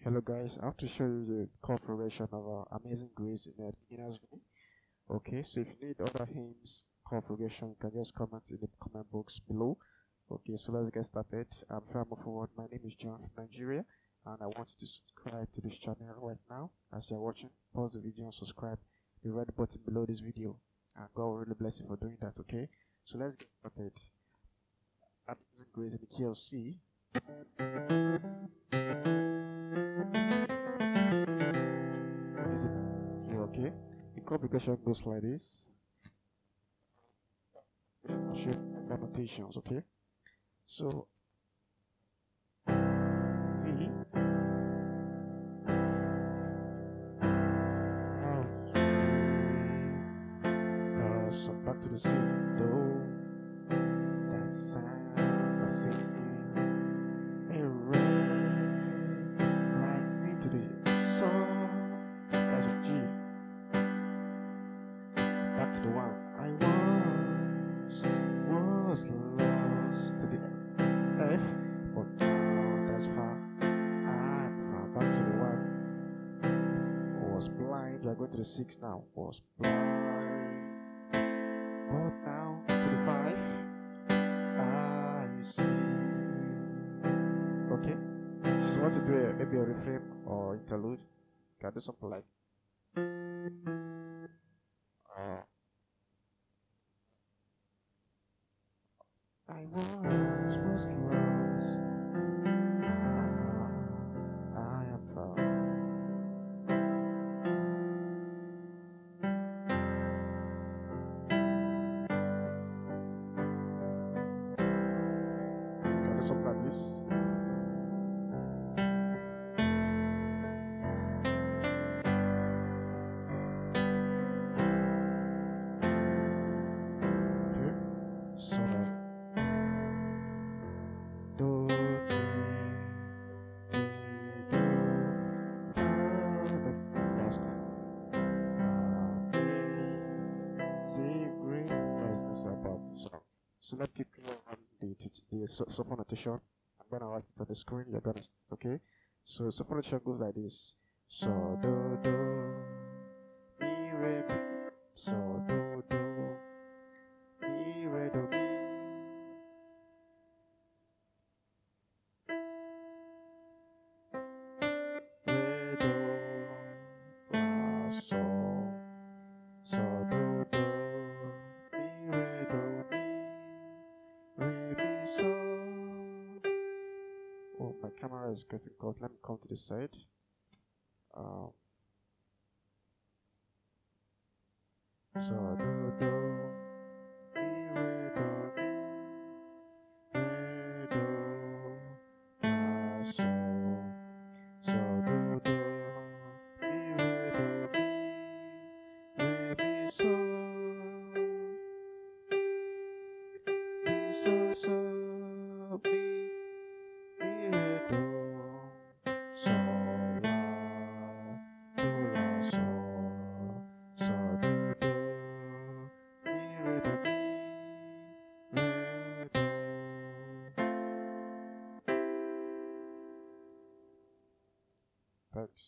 Hello guys, I have to show you the chord progression of Amazing Grace in a beginner's way. Okay, so if you need other hymns chord progression, you can just comment in the comment box below. Okay, so let's get started. Before I move forward, my name is John from Nigeria, and I want you to subscribe to this channel right now. As you're watching, pause the video and subscribe. The red button below this video, and God will really bless you for doing that. Okay, so let's get started. Amazing Grace in the key of C. Is it here? Okay, the chord progression goes like this. I'll show you the notations. Okay, so C, so back to the C, do, that sound of singing, a red, right into the song, that's a G, back to the one, I was lost to the F, but now that's far, I'm from, back to the one, was blind, we're going to the 6 now, was blind, but now to the 5, I see. Okay, so want to do maybe a refrain or interlude, you can do something like I was lost, I am found. Can do something like this. Okay, so do, ti, ti, do, fa, that's great. That's about the song. So let's keep going on the support notation. I'm gonna write it on the screen. You're gonna okay. So support notation goes like this. So do do, mi re, so do do, mi re do mi. Re do la sol, so do do, mi re do mi, re mi sol. Oh, my camera is getting caught. Let me come to the side. So do do, mi re do mi, re do la sol. So do do, mi re do mi, re mi sol, mi sol sol mi, re do sol la, do la sol. So do do, mi re do mi, re do. Thanks.